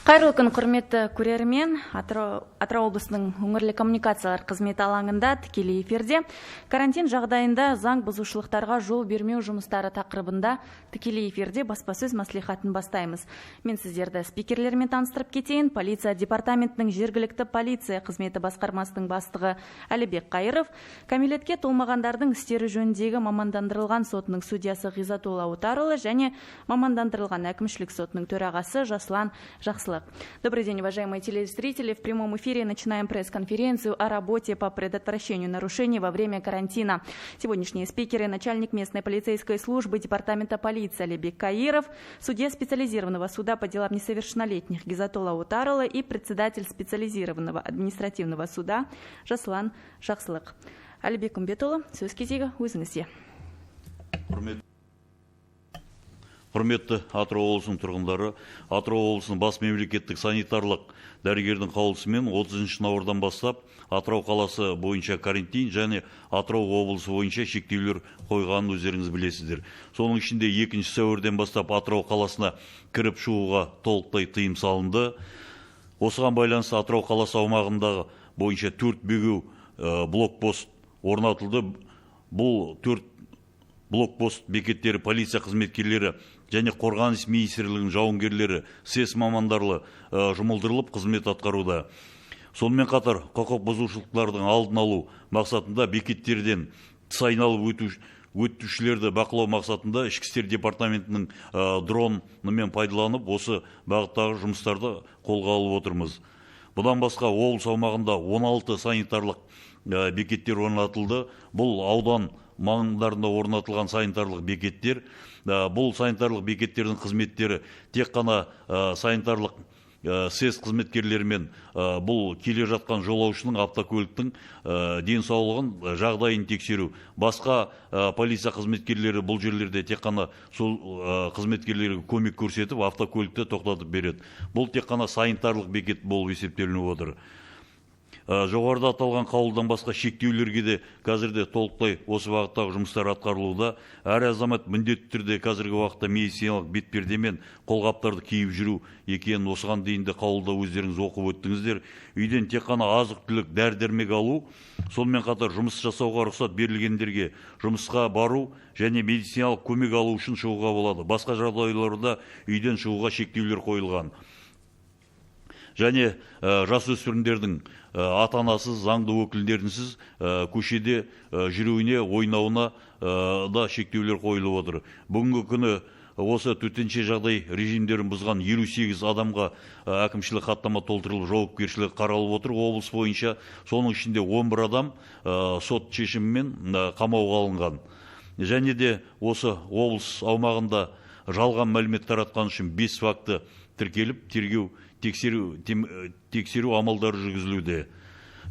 Қайырлы күн, құрметті көрермен. Атырау облысының өңірлік коммуникациялар қызметі алаңында тікелей эфирде карантин жағдайында заң бұзушылықтарға жол бермеу жұмыстары тақырыбында тікелей эфирде баспасөз мәслихатын бастаймыз. Мен сіздерді спикерлермен таныстырып кетейін. Полиция департаментінің жергілікті полиция қызметі басқармасының бастығы Әлібек Қайыров, кәмелетке толмағандардың істері жөніндегі мамандандырылған сотының судьясы Ғизатолла Утарұлы және мамандандырылған әкімшілік сотының төрағасы Жаслан Жақсылық. Добрый день, уважаемые телезрители. В прямом эфире начинаем пресс-конференцию о работе по предотвращению нарушений во время карантина. Сегодняшние спикеры: начальник местной полицейской службы департамента полиции Әлібек Каиров, судья специализированного суда по делам несовершеннолетних Ғизатолла Утарұлы и председатель специализированного административного суда Жаслан Жақсылық. Әлібек Үмбетұлы, сөз кезегі өзіңізде. Құрметті Атырау облысының тұрғындары, Атырау облысының бас мемлекеттік санитарлық дәрігердің қаулысымен 30 наурыздан бастап Атырау қаласы бойынша карантин және Атырау облысы бойынша шектеулер қойғанын өздеріңіз білесіздер. Соның ішінде 2 сәуірден бастап Атырау қаласына кіріп шығуға толықтай тыйым салынды. Осыған байланысты Атырау қаласы аумағындағы бойынша 4 бөгеу блокпост орнатылды. Бұл 4 блокпост бекеттері полиция қызметкерлері және қорғаныс министрлігінің жауынгерлері СЕС мамандары жұмылдырылып қызмет атқаруда. Сонымен қатар құқық бұзушылықтардың алдын алу мақсатында бекеттерден тыс айналып өтушілерді бақылау мақсатында ішкі істер департаментінің дронымен пайдаланып осы бағыттағы жұмыстарды қолға алып отырмыз. Бұдан басқа облыс аумағында 16 санитарлық бекеттер орнатылды. Бұл аудан маңындарында орнатылған санитарлық бекеттер. Бұл санитарлық бекеттердің қызметтері тек қана санитарлық СЕС қызметкерлерімен бұл келе жатқан жолаушының автокөліктің денсаулығын жағдайын тексеру. Басқа полиция қызметкерлері бұл жерлерде тек қана сол қызметкерлерге көмек көрсетіп автокөлікті тоқтатып береді. Бұл тек қана санитарлық бекет болып есептелініп отыр. Жоғарыда аталған қаулыдан басқа шектеулерге де қазірде толықтай осы бағыттағы жұмыстар атқарылуда. Әр азамат міндетті түрде қазіргі уақытта медициналық бетперде мен қолғаптарды киіп жүру екенін осыған дейін де қаулыда өздеріңіз оқып өттіңіздер. Үйден тек қана азық-түлік дәрі-дәрмек алу, сонымен қатар жұмыс жасауға рұқсат берілгендерге жұмысқа бару және медициналық көмек алу үшін шығуға болады. Басқа жағдайларда үйден шығуға шектеулер қойылған. Және жасөспірімдердің ата-анасыз, заңды өкілдерінсіз көшеде жүруіне, ойнауына да шектеулер қойылып отыр. Бүгінгі күні осы төтенше жағдай режимдерін бұзған 58 адамға әкімшілік хаттама толтырылып, жауапкершілік қаралып отыр облыс бойынша. Соның ішінде 11 адам сот шешімімен қамауға алынған. Және де осы облыс аумағында жалған мәлімет таратқан үшін 5 факті тіркеліп, тексеру амалдары жүргізілуде.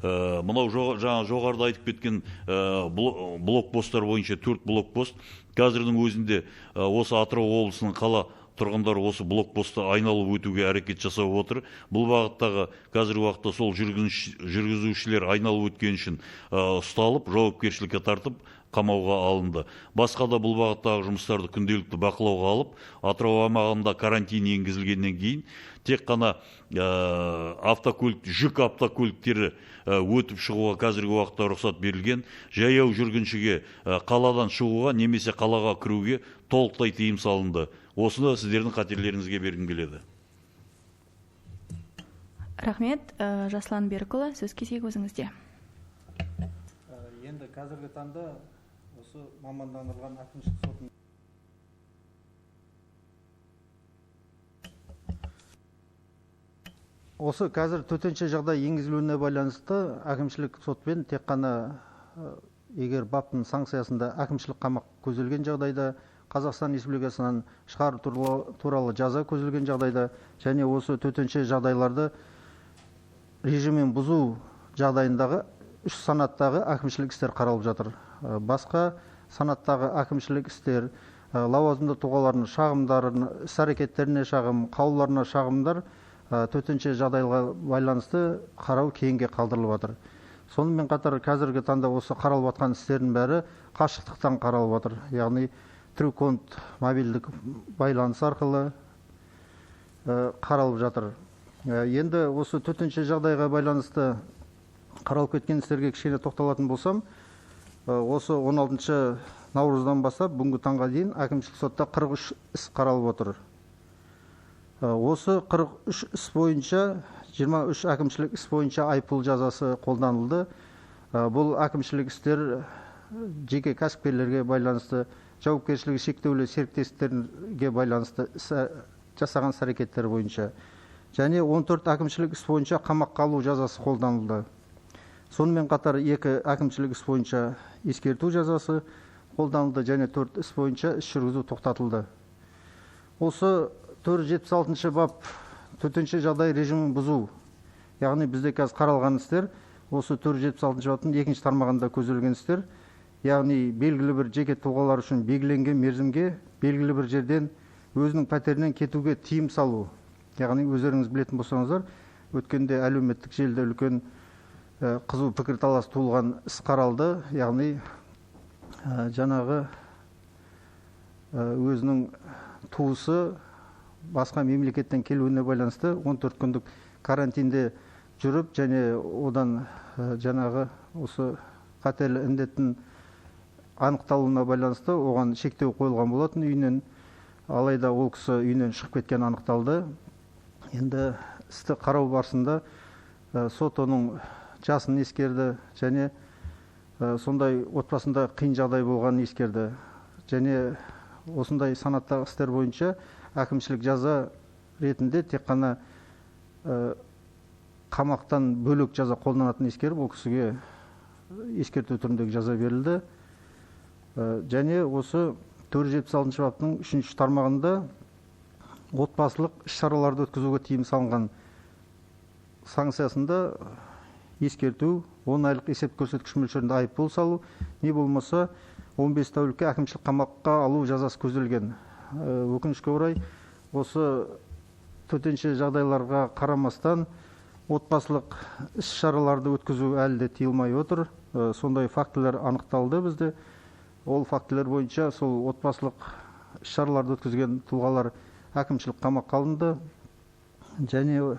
Мынау жоғарыда айтып кеткен блокпосттар бойынша 4 блокпост. Қазірдің өзінде осы Атырау облысының қала тұрғындары осы блокпостты айналып өтуге әрекет жасап отыр. Бұл бағыттағы қазіргі уақытта сол жүргізушілер айналып өткен үшін ұсталып, жауапкершілікке тартып, қамауға алынды. Басқа да бұл бағыттағы жұмыстарды күнделікті бақылауға алып, Атырау аумағында карантин енгізілгеннен кейін тек қана жүк автокөліктері өтіп шығуға қазіргі уақытта рұқсат берілген. Жаяу жүргіншіге қаладан шығуға немесе қалаға кіруге толықтай тыйым салынды. Осыны сіздердің қатерлеріңізге бергім келеді. Рахмет. Жаслан Берікұлы, сөз кезегі өзіңізде. Енді қазіргі таңда осы мамандандырылған әкімшілік сотының осы қазір төтенше жағдай енгізілуіне байланысты әкімшілік сотпен тек қана егер баптың санкциясында әкімшілік қамақ көзделген жағдайда, Қазақстан Республикасынан шығару туралы жаза көзделген жағдайда және осы төтенше жағдайларды режиммен бұзу жағдайындағы 3 санаттағы әкімшілік істер қаралып жатыр. Басқа санаттағы әкімшілік істер, лауазымды тұлғалардың шағымдарын, іс-әрекеттеріне шағым, қаулыларына шағымдар төтенше жағдайға байланысты қарау кейінге қалдырылып жатыр. Сонымен қатар қазіргі таңда осы қаралып жатқан істердің бәрі қашықтықтан қаралып жатыр. Яғни трюконт мобильдік байланыс арқылы қаралып жатыр. Енді осы төтенше жағдайға байланысты қаралып кеткен істерге кішкене тоқталатын болсам, осы 16 наурыздан бастап бүгінгі таңға дейін әкімшілік сотта 43 іс қаралып отыр. Осы 43 іс бойынша 23 әкімшілік іс бойынша айыппұл жазасы қолданылды. Бұл әкімшілік істер жеке кәсіпкерлерге байланысты, жауапкершілігі шектеулі серіктестіктерге байланысты жасаған әрекеттер бойынша. Және 14 әкімшілік іс бойынша қамаққа алу жазасы қолданылды. Сонымен қатар 2 әкімшілік іс бойынша ескерту жазасы қолданылды және 4 іс бойынша іс жүргізу тоқтатылды. Осы 476 бап төтенше жағдай режимін бұзу, яғни бізде қазір қаралған істер, осы 476 баптың 2-ші тармағында көзделген істер, яғни белгілі бір жеке тұлғалар үшін белгіленген мерзімге белгілі бір жерден өзінің пәтерінен кетуге тыйым салу. Яғни өздеріңіз білетін болсаңыздар, өткенде әлеуметтік желіде үлкен қызу пікірталас туылған іс қаралды, яғни жаңағы өзінің туысы басқа мемлекеттен келуіне байланысты 14 күндік карантинде жүріп, және одан жаңағы осы қатерлі індеттің анықталуына байланысты оған шектеу қойылған болатын үйінен, алайда ол кісі үйінен шығып кеткен анықталды. Енді істі қарау барысында сот оның жасын ескерді және сондай отбасында қиын жағдай болғанын ескерді. Және осындай санаттағы істер бойынша әкімшілік жаза ретінде тек қана қамақтан бөлек жаза қолданатын ескеріп, ол кісіге ескерту түріндегі жаза берілді. Және осы 476 баптың 3-ші тармағында отбасылық іс-шараларды өткізуге тыйым салынған санкциясында ескерту, 10 айлық есеп көрсеткіш мөлшерінде айыппұл салу, не болмаса 15 тәулікке әкімшілік қамаққа алу жазасы көзделген. Өкінішке орай, осы төтенше жағдайларға қарамастан отбасылық іс-шараларды өткізу әлі де тыйылмай отыр. Сондай фактілер анықталды бізде. Ол фактілер бойынша сол отбасылық іс-шараларды өткізген тұлғалар әкімшілік қамаққа алынды. Және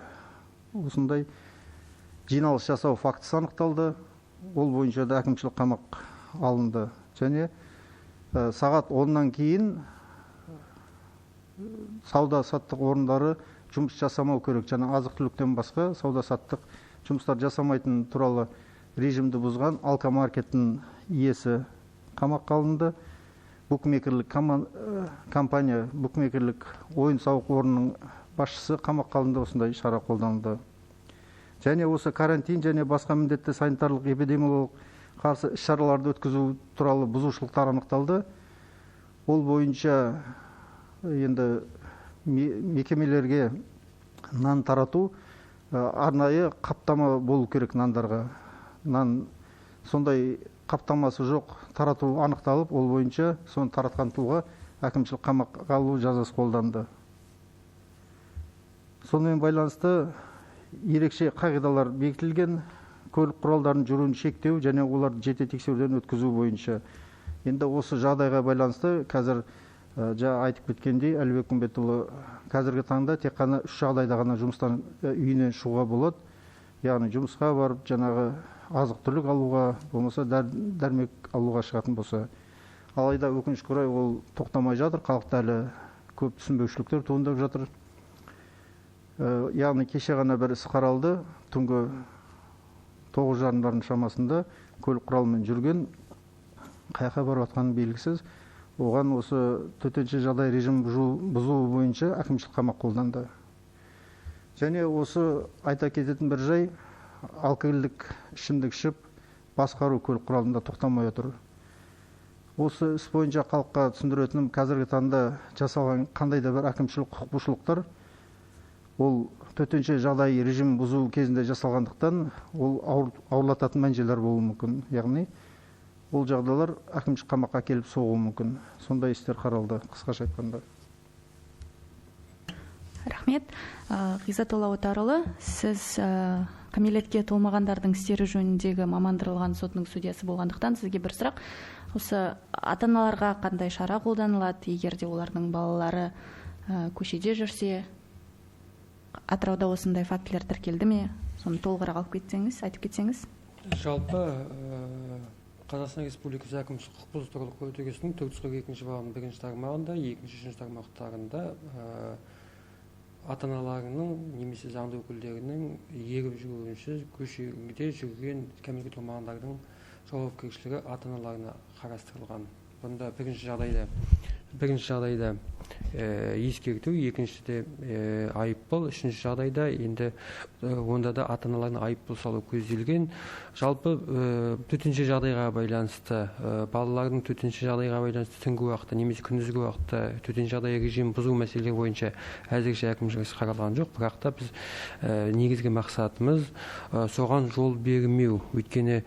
осындай жиналыс жасау фактісі анықталды. Ол бойынша да әкімшілік қамақ алынды. Және сағат 10-нан кейін сауда-саттық орындары жұмыс жасамау керек. Және азық-түліктен басқа сауда-саттық жұмыстар жасамайтын туралы режимді бұзған алкомаркеттің иесі қамаққа алынды. Букмекерлік компания, букмекерлік ойын-сауық орнының басшысы қамаққа алынды. Осындай шара қолданылды. Және осы карантин және басқа міндетті санитарлық эпидемиологиялық қарсы іс-шараларды өткізу туралы бұзушылықтар анықталды. Ол бойынша енді мекемелерге нан тарату арнайы қаптама болу керек нандарға. Нан сондай қаптамасы жоқ тарату анықталып, ол бойынша соны таратқан тұлға әкімшілік қамаққа алу жазасы қолданды. Сонымен байланысты ерекше қағидалар бекітілген, көлік құралдарын жүруін шектеу және оларды жете тексеруден өткізу бойынша. Енді осы жағдайға байланысты қазір айтып кеткендей, Әлібек Үмбетұлы, қазіргі таңда тек қана 3 жағдайда ғана жұмыстан үйінен шығуға болады. Яғни жұмысқа барып, жаңағы азық-түлік алуға, болмаса дәрмек алуға шығатын болса. Алайда өкінішке орай ол тоқтамай жатыр, халықта әлі көп түсінбеушіліктер туындап жатыр. Яғни кеше ғана бір іс қаралды, түнгі 9:30 шамасында көлік құралымен жүрген, қайда барып жатқаны белгісіз. Оған осы төтенше жағдай режим бұзу бойынша әкімшілік қамақ қолданды. Және осы айта кететін бір жай, алкогольдік ішімдік ішіп басқару көлік құралында тоқтамай отыр. Осы іс бойынша халыққа түсіндіретінім, қазіргі таңда жасалған қандай да бір әкімшілік құқық бұзушылықтар ол төтенше жағдай режим бұзу кезінде жасалғандықтан ол ауырлататын мән-жайлар болуы мүмкін. Яғни ол жағдайлар әкімшілік қамаққа келіп соғуы мүмкін. Сондай істер қаралды, қысқаша айтқанда. Рахмет. Ғизатолла Отарұлы, сіз кәмелетке толмағандардың істері жөніндегі мамандырылған сотының судьясы болғандықтан сізге бір сұрақ. Осы ата-аналарға қандай шара қолданылады, егер де олардың балалары көшеде жүрсе? Атырауда осындай фактілер тіркелді ме? Соны толығырақ алып кетсеңіз, айтып кетсеңіз. Жалпы Қазақстан Республикасы әкімшілік құқық бұзу туралы кодексінің 442 бабының 1-ші тармағында, 2-3 тармақтарында ата-аналарының немесе заңды өкілдерінің еріп жүруінсіз көшеде жүрген кәмелетке толмағандардың жауапкершілігі ата-аналарына қарастырылған. Бұнда бірінші жағдайда ескерту, екіншіде айыппұл, үшінші жағдайда енді онда да ата-аналарына айыппұл салу көзделген. Жалпы төтенше жағдайға байланысты, балалардың төтенше жағдайға байланысты түнгі уақытта немесе күндізгі уақытта төтенше жағдай режимін бұзу мәселелері бойынша әзірше әкімшілік іс қаралған жоқ, бірақ та біз негізгі мақсатымыз соған жол бермеу. Өйткені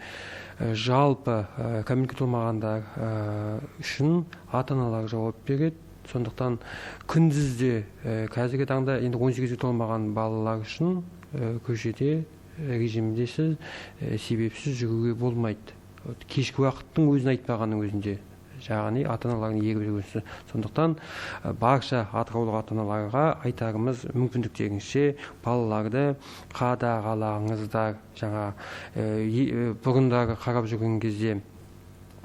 жалпы кәмелетке толмағандар үшін ата-аналар жауап береді. Сондықтан күндізде қазіргі таңда енді 18-ге толмаған балалар үшін көшеде режимде себепсіз жүруге болмайды. Кешкі уақыттың өзін айтпағанның өзінде, яғни ата-аналардың еріп жүргенсіз. Сондықтан барша атыраулық ата-аналарға айтарымыз, мүмкіндіктеріңізше балаларды қадағалаңыздар. Жаңа бұрындары қарап жүрген кезде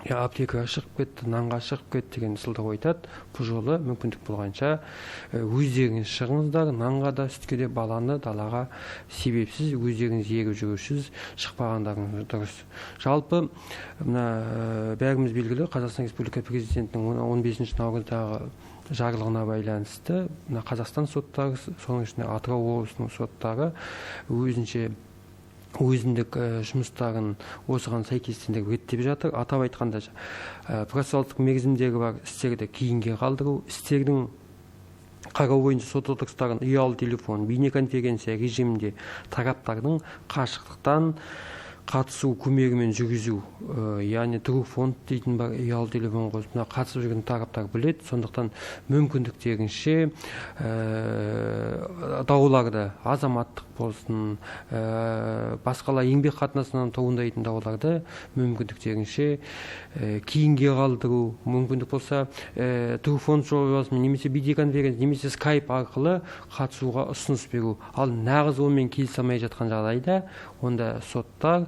аптекаға шығып кетті, нанға шығып кетті деген сылтау айтады. Бұл жолы мүмкіндік болғанша өздеріңіз шығыңыздар, нанға да, сүтке де баланы далаға себепсіз өздеріңіз еріп жүрусіз шықпағандарыңыз дұрыс. Жалпы бәріміз белгілі, Қазақстан Республика президентінің 15 наурыздағы жарлығына байланысты Қазақстан соттары, соның ішінде Атырау облысының соттары өзіндік жұмыстарын осыған сәйкестендіріп реттеп жатыр. Атап айтқанда, процессуалдық мерзімдері бар істерді кейінге қалдыру, істердің қарау бойынша сот отырыстарын ұялы телефон, бейнеконференция режимінде тараптардың қашықтықтан қатысу көмегімен жүргізу, яғни True Font дейтін бар ұялы телефон қосымына қатысып жүрген тараптар біледі. Сондықтан мүмкіндіктеріңізше дауларды, азаматтық болсын, басқалар еңбек қатынасынан туындайтын дауларды мүмкіндіктеріңізше кейінге қалдыру, мүмкіндік болса True Font жобасымен немесе бейнеконференция немесе Skype арқылы қатысуға ұсыныс беру. Ал нағыз онымен келісе алмай жатқан жағдайда онда соттар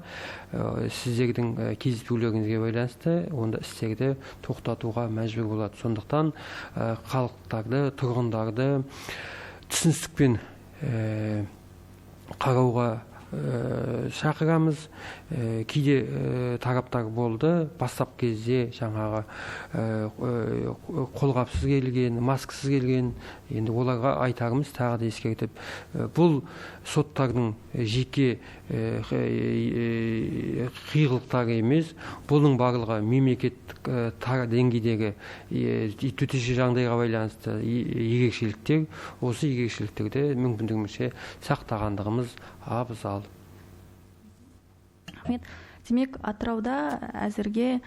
сіздердің кездеспеулеріңізге байланысты онда істерді тоқтатуға мәжбүр болады. Сондықтан халықтарды, тұрғындарды түсіністікпен қарауға шақырамыз. Кейде тараптар болды, бастап кезде жаңағы қолғапсыз келген, маскасыз келген, енді оларға айтарымыз тағы да ескертіп, бұл соттардың жеке қиғылықтары емес, бұның барлығы мемлекеттік деңгейдегі төтенше жағдайға байланысты ерекшеліктер. Осы ерекшеліктерді мүмкіндігімізше сақтағандығымыз абзал. Демек, Атырауда әзірге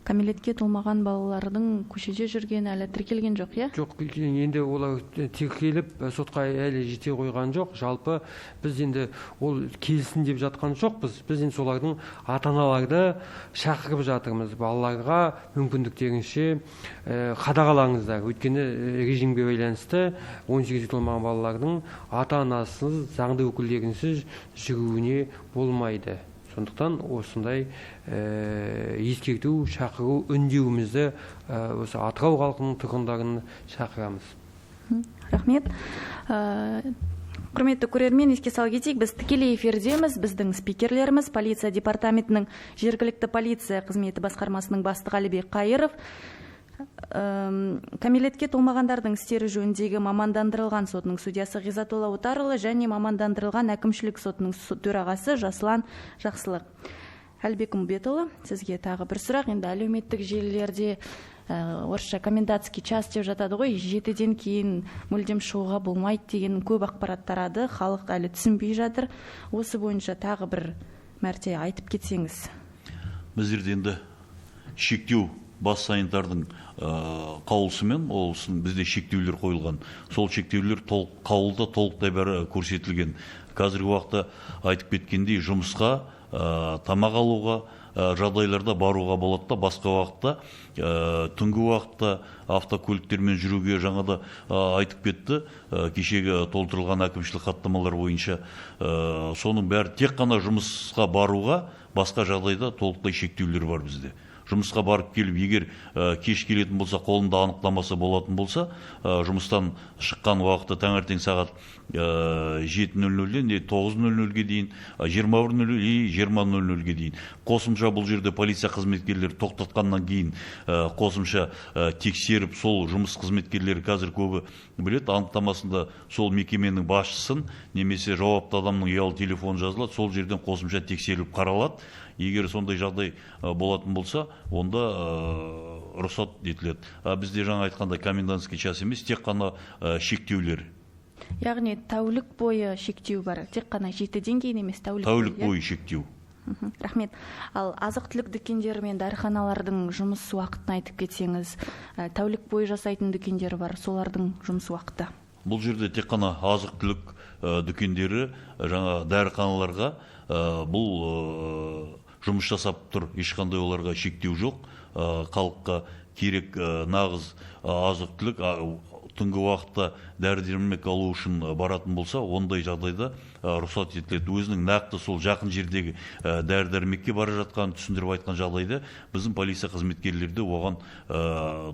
кәмелетке толмаған балалардың көшеде жүрген әлі тіркелген жоқ, иә? Жоқ, енді олар тіркеліп сотқа әлі жете қойған жоқ. Жалпы біз енді ол келсін деп жатқан жоқпыз. Біз енді солардың ата-аналарды шақырып жатырмыз. Балаларға мүмкіндіктеріңізше қадағалаңыздар. Өйткені режимге байланысты 18-ге толмаған балалардың ата-анасыз, заңды өкілдерінсіз жүруіне болмайды. Сондықтан осындай ескерту, шақыру, үндеуімізді осы Атырау халқының тұрғындарын шақырамыз. Рахмет. Құрметті көрермен, еске сала кетейік, біз тікелей эфирдеміз. Біздің спикерлеріміз полиция департаментінің жергілікті полиция қызметі басқармасының бастығы Әлібек Қайыров, кәмелетке толмағандардың істері жөніндегі мамандандырылған сотының судьясы Ғизатолла Отарұлы және мамандандырылған әкімшілік сотының төрағасы Жасұлан Жақсылық. Әлібек Үмбетұлы, сізге тағы бір сұрақ. Енді әлеуметтік желілерде орысша комендантский час деп жатады ғой, 7-ден кейін мүлдем шығуға болмайды деген көп ақпарат тарады. Халық әлі түсінбей жатыр. Осы бойынша тағы бір мәрте айтып кетсеңіз. Біздерде енді шектеу бас санитардың қаулысымен бізде шектеулер қойылған. Сол шектеулер қаулыда толықтай бәрі көрсетілген. қазіргі уақытта айтып кеткендей жұмысқа, тамақ алуға, жағдайларда баруға болады да, басқа уақытта, түнгі уақытта автокөліктермен жүруге жаңада айтып кетті, кешегі толтырылған әкімшілік хаттамалар бойынша. Соның бәрі тек қана жұмысқа баруға, басқа жағдайда толықтай шектеулер бар бізде. Жұмысқа барып келіп, егер кеш келетін болса, қолында анықтамасы болатын болса, жұмыстан шыққан уақытта таңертең сағат 7:00-ден 9:00-ге дейін, 21:00 и 20:00-ге дейін. Қосымша бұл жерде полиция қызметкерлері тоқтатқаннан кейін қосымша тексеріп, сол жұмыс қызметкерлері қазір көбі білет, анықтамасында сол мекеменің басшысын немесе жауапты адамның ұялы телефон жазылады, сол жерден қосымша тексеріліп қаралады. Егер сондай жағдай болатын болса, онда рұқсат етіледі. Бізде жаңа айтқанда комендантский час емес, тек қана шектеулер. Яғни тәулік бойы шектеу бар, тек қана 7-ден кейін емес, тәулік бойы шектеу. Рахмет. Ал азық-түлік дүкендері мен дәріханалардың жұмыс уақытын айтып кетсеңіз, тәулік бойы жасайтын дүкендері бар, солардың жұмыс уақыты? Бұл жерде тек қана азық-түлік дүкендері, жаңа дәріханаларға бұл жұмыс жасап тұр, ешқандай оларға шектеу жоқ. Халыққа керек нағыз азық-түлік түнгі уақытта дәрі-дәрмек алу үшін баратын болса, ондай жағдайда рұқсат етіледі. Өзінің нақты сол жақын жердегі дәрі-дәрмекке бара жатқан түсіндіріп айтқан жағдайда біздің полиция қызметкерлері оған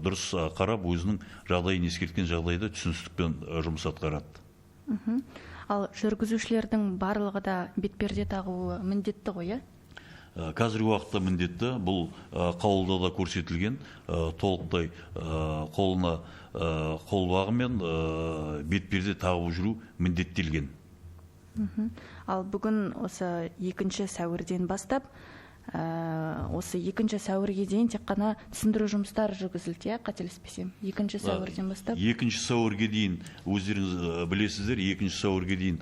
дұрыс қарап, өзінің жағдайын ескерткен жағдайда түсіністікпен жұмыс атқарады. Ал жүргізушілердің барлығы да бетперде тағуы міндетті ғой, иә? Қазіргі уақытта міндетті, бұл қаулыда да көрсетілген, толықтай қолына қолбағы мен бетперде тағып жүру міндеттелген. Ал бүгін осы 2 сәуірден бастап, осы 2 сәуірге дейін тек қана түсіндіру жұмыстары жүргізілді, қателеспесем. 2 сәуірден бастап. 2 сәуірге дейін, өздеріңіз білесіздер, 2 сәуірге дейін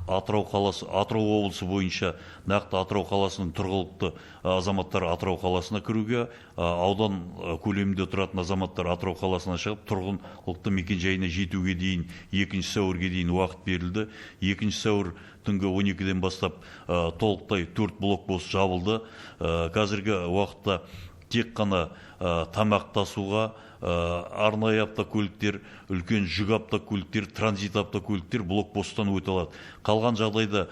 Атырау облысы бойынша нақты Атырау қаласының тұрғылықты азаматтар Атырау қаласына кіруге, аудан көлемінде тұратын азаматтар Атырау қаласына шығып, тұрғылықты мекен жайына жетуге дейін 2 сәуірге дейін уақыт берілді. 2 сәуір түнгі 12-ден бастап толықтай 4 блокпост жабылды. Қазіргі уақытта тек қана тамақ тасуға, арнайы автокөліктер, үлкен жүк автокөліктер, транзит автокөліктер блокпосттан өте алады. Қалған жағдайда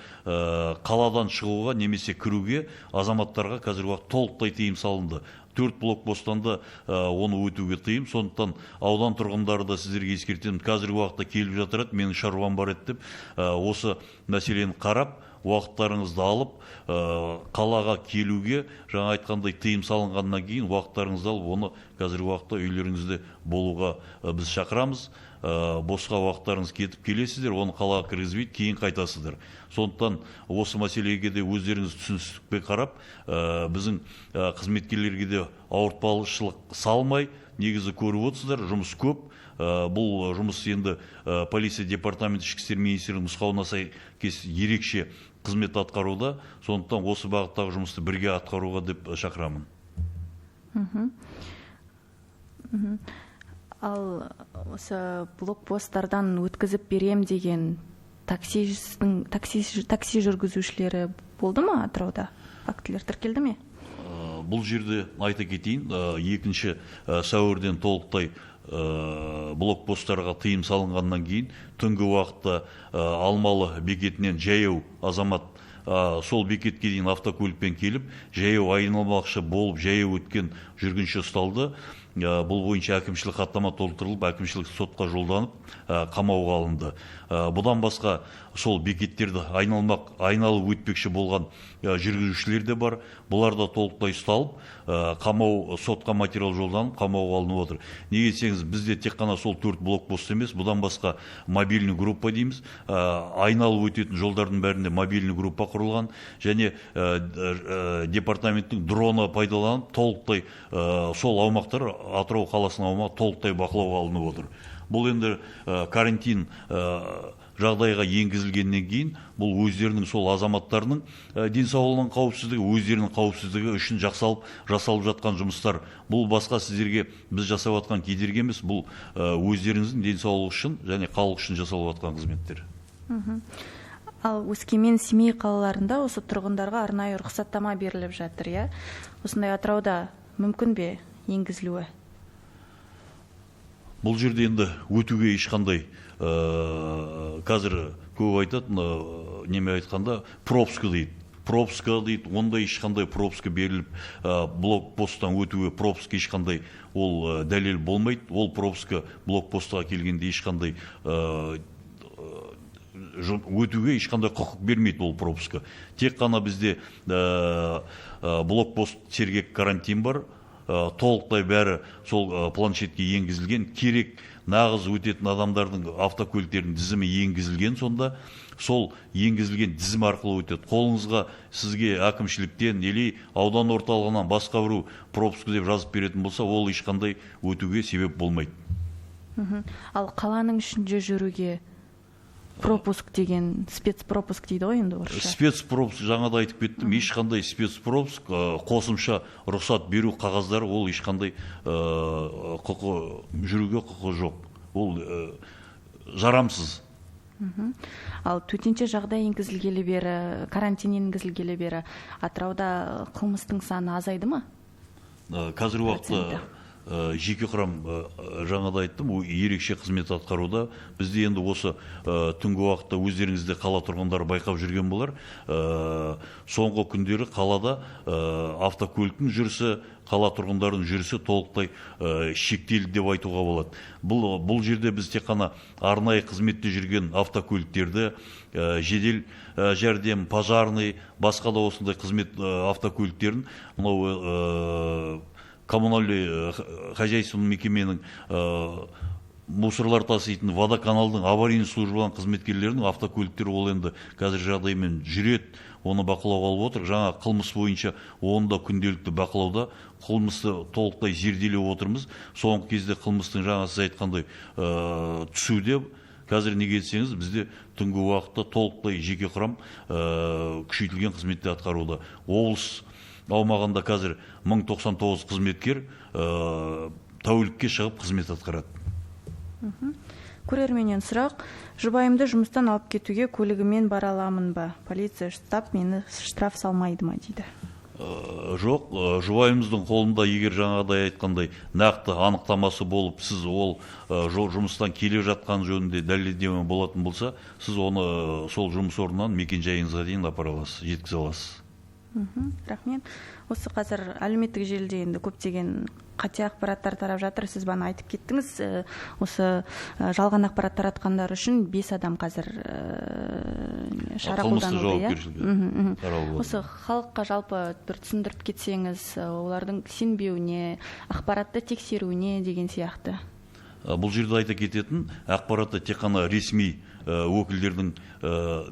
қаладан шығуға немесе кіруге азаматтарға қазіргі уақытта толықтай тыйым салынды. 4 блокпосттан да оны өтуге тыйым. Сондықтан аудан тұрғындары да сіздерге ескертемін, қазіргі уақытта келіп жатырады, менің шаруам бар еді деп, осы мәселені қарап, уақыттарыңызды алып, қалаға келуге, жаңа айтқандай тыйым салынғаннан кейін уақыттарыңызды алып, оны қазіргі уақытта үйлеріңізде болуға біз шақырамыз. Босқа уақыттарыңыз кетіп келесіздер, оны қалаға кіргізбейді, кейін қайтасыздар. Сондықтан осы мәселеге де өздеріңіз түсіністікпен қарап, біздің қызметкерлерге де ауыртпалықшылық салмай, негізі көріп отырсыздар, жұмыс көп. Бұл жұмыс енді полиция департаменті ішкі істер министрінің нұсқауына сәйкес ерекше қызмет атқаруда. Сондықтан осы бағыттағы жұмысты бірге атқаруға деп шақырамын. Ал осы блокпосттардан өткізіп берем деген такси жүргізушілері болды ма Атырауда? Фактілер тіркелді ме? Бұл жерде айта кетейін, 2 сәуірден толықтай блокпосттарға тыйым салынғаннан кейін түнгі уақытта Алмалы бекетінен жаяу азамат сол бекетке дейін автокөлікпен келіп, жаяу айналмақшы болып, жаяу өткен жүргінші ұсталды. Бұл бойынша әкімшілік хаттама толтырылып, әкімшілік сотқа жолданып, қамауға алынды. Бұдан басқа сол бекеттерді айналып өтпекші болған жүргізушілер де бар. Бұлар да толықтай ұсталып, сотқа материал жолданып, қамауға алынып отыр. Неге десеңіз, бізде тек қана сол 4 блокпост емес, бұдан басқа мобильный группа дейміз. Айналып өтетін жолдардың бәрінде мобильный группа құрылған, және департаменттің дроны пайдаланып, толықтай сол аумақтар Атырау қаласының аумағы толықтай бақылауға алынып отыр. Бұл енді карантин жағдайға енгізілгеннен кейін, бұл өздерінің сол азаматтарының денсаулығының қауіпсіздігі, өздерінің қауіпсіздігі үшін жасалып жатқан жұмыстар. Бұл басқа сіздерге біз жасап жатқан кедергі емес, бұл өздеріңіздің денсаулығы үшін және халық үшін жасалып жатқан қызметтер. Ал Өскемен, Семей қалаларында осы тұрғындарға арнайы рұқсаттама беріліп жатыр, иә? Осындай Атырауда мүмкін бе енгізілуі? Бұл жерде енді өтуге ешқандай қазір көп айтатын неме айтқанда пропуска дейді. Ондай ешқандай пропуска беріліп, блокпосттан өтуге пропуска ешқандай ол дәлел болмайды. Ол пропуска блокпостқа келгенде ешқандай өтуге ешқандай құқық бермейді ол пропуска. Тек қана бізде блокпост сергек карантин бар, толықтай бәрі сол планшетке енгізілген, керек нағыз өтетін адамдардың автокөліктерінің тізімі енгізілген, сонда сол енгізілген тізім арқылы өтеді. Қолыңызға сізге әкімшіліктен или аудан орталығынан басқа біреу пропуска деп жазып беретін болса, ол ешқандай өтуге себеп болмайды. Ал қаланың ішінде жүруге пропуск деген, спецпропуск дейді ғой енді орысша. Спецпропуск, жаңада айтып кеттім, ешқандай спецпропуск, қосымша рұқсат беру қағаздары, ол ешқандай жүруге құқы жоқ. Ол жарамсыз. Ал төтенше жағдай енгізілгелі бері, карантин енгізілгелі бері Атырауда қылмыстың саны азайды ма? Қазір уақытта жеке құрам, жаңада айттым, ерекше қызмет атқаруда. Бізде енді осы түнгі уақытта өздеріңізде қала тұрғындары байқап жүрген болар. Соңғы күндері қалада автокөліктің жүрісі, қала тұрғындарының жүрісі толықтай шектелді деп айтуға болады. Бұл жерде біз тек қана арнайы қызметте жүрген автокөліктерді, жедел жәрдем, пожарный, басқа да осындай қызмет автокөліктерін, мынау коммунальный хозяйственный мекеменің мусорлар таситын водоканалдың аварийный службаның қызметкерлерінің автокөліктері ол енді қазір жағдаймен жүреді, оны бақылауға алып отыр. Жаңа қылмыс бойынша оны да күнделікті бақылауда, қылмысты толықтай зерделеп отырмыз. Соңғы кезде қылмыстың жаңа сіз айтқандай түсуде. Қазір неге десеңіз, бізде түнгі уақытта толықтай жеке құрам күшейтілген қызметте атқаруда. Облыс аумағында қазір 1099 қызметкер тәулікке шығып қызмет атқарады. Көрерменнен сұрақ, жұбайымды жұмыстан алып кетуге көлігімен бара аламын ба? Полиция ұстап, мені штраф салмайды ма дейді. Жоқ, жұбайымыздың қолында егер жаңағыдай айтқандай нақты анықтамасы болып, сіз ол жұмыстан келе жатқан жөнінде дәлелдеме болатын болса, сіз оны сол жұмыс орнынан мекен жайыңызға дейін апара аласыз, жеткізе аласыз. Рахмет. Осы қазір әлеуметтік желіде енді көптеген қате ақпараттар тарап жатыр. Сіз бана айтып кеттіңіз, осы жалған ақпарат таратқандар үшін 5 адам қазір шара қолданылды. Осы халыққа жалпы бір түсіндіріп кетсеңіз, олардың сенбеуіне, ақпаратты тексеруіне деген сияқты. Бұл жерде айта кететін, ақпаратты тек қана ресми өкілдердің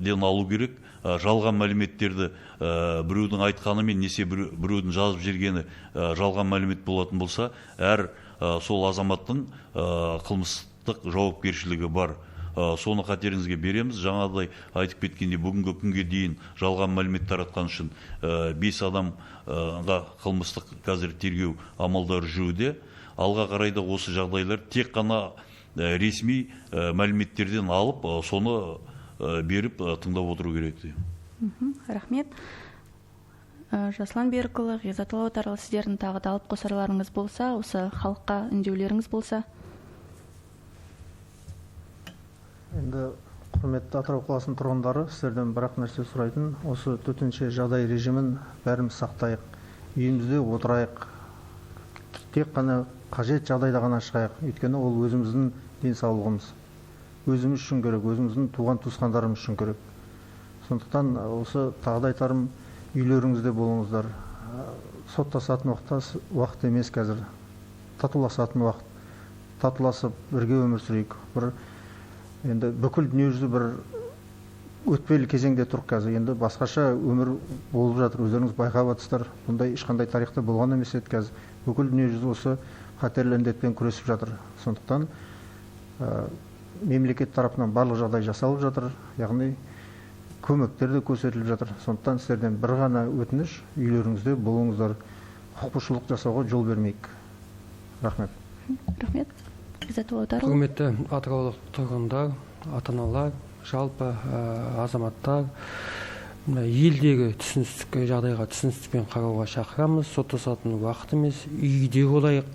ден алу керек. Жалған мәліметтерді біреудің айтқанымен несе біреудің жазып жергені жалған мәлімет болатын болса, әр сол азаматтың қылмыстық жауапкершілігі бар. Соны қатеріңізге береміз. Жаңадай айтып кеткенде бүгінгі күнге дейін жалған мәлімет таратқан үшін 5 адамға қылмыстық қазір тергеу амалдары жүруде. Алға қарайда осы жағдайлар тек қана ресми мәліметтерден алып, соны беріп тыңдап отыру керек. Рахмет. Жаслан Берікұлы, Ғизатолла Отарұлы, сіздердің тағы да алып қосарларыңыз болса, осы халыққа үндеулеріңіз болса. Енді құрметті Атырау қаласының тұрғындары, сіздерден бірақ нәрсе сұрайтын, осы төтенше жағдай режимін бәріміз сақтайық, үйімізде отырайық, тек қана қажет жағдайда ғана шығайық. Өйткені ол өзіміздің денсаулығымыз, өзіміз үшін керек, өзіміздің туған туысқандарымыз үшін керек. Сондықтан осы тағы да айтарым, үйлеріңізде болыңыздар. Соттасатын уақыт емес қазір, татуласатын уақыт. Татуласып бірге өмір сүрейік. Енді бүкіл дүниежүзі бір өтпелі кезеңде тұр қазір. Енді басқаша өмір болып жатыр. Өздеріңіз байқап жатсыздар. Бұндай ешқандай тарихта болған емес еді қазір. Бүкіл дүниежүзі осы қатерлі індетпен күресіп жатыр. Сондықтан мемлекет тарапынан барлық жағдай жасалып жатыр. Яғни көмектер де көрсетіліп жатыр. Сондықтан сіздерден бір ғана өтініш, үйлеріңізде болыңыздар, құқық бұзушылық жасауға жол бермейік. Рахмет. Рахмет. Ғизатолла Отарұлы. Құрметті атыраулық тұрғындар, ата-аналар, жалпы азаматтар елдегі түсіністікке жағдайға түсіністікпен қарауға шақырамыз. соттасатын уақыт емес, үйде болайық,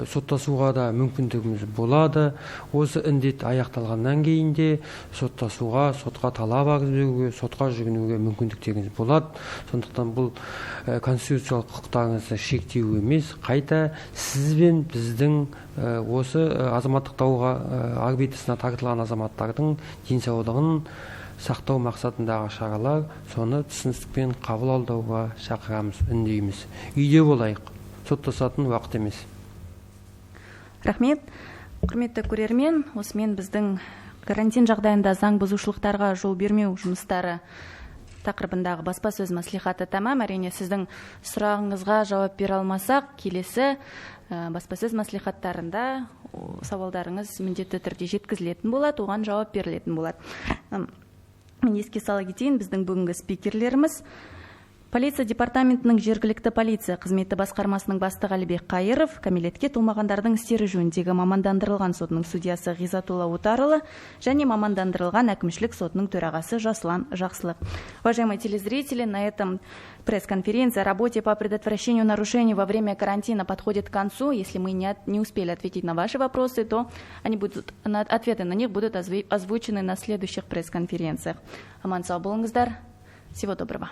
соттасуға да мүмкіндігіміз болады. Осы індет аяқталғаннан кейін де соттасуға, сотқа талап арыз беруге, сотқа жүгінуге мүмкіндіктеріңіз болады. Сондықтан бұл конституциялық құқықтарыңызды шектеу емес, қайта сіз бен біздің осы азаматтық дауға арбитрасына тартылған азаматтардың денсаулығын сақтау мақсатындағы шаралар, соны түсіністікпен қабылдауға шақырамыз, үндейміз. Үйде болайық, соттасатын уақыт емес. Рахмет. Құрметті көрермен, осымен біздің карантин жағдайында заң бұзушылықтарға жол бермеу жұмыстары тақырыбындағы баспасөз мәслихаты тамам. Әрине, сіздің сұрағыңызға жауап бере алмасақ, келесі баспасөз мәслихаттарында сауалдарыңыз міндетті түрде жеткізілетін болады, оған жауап берілетін болады. Мен еске сала кетейін, біздің бүгінгі спикерлеріміз полиция департаментінің жергілікті полиция қызметі басқармасының бастығы Әлібек Қайыров, кәмелетке толмағандардың істері жөніндегі мамандандырылған сотының судьясы Ғизатулла Утарұлы және мамандандырылған әкімшілік сотының төрағасы Жасұлан Жақсылық. Уважаемые телезрители, на этом пресс-конференция о работе по предотвращению нарушений во время карантина подходит к концу. Если мы не успели ответить на ваши вопросы, то ответы на них будут озвучены на следующих пресс-конференциях. Аман сау болыңыздар. Всего доброго.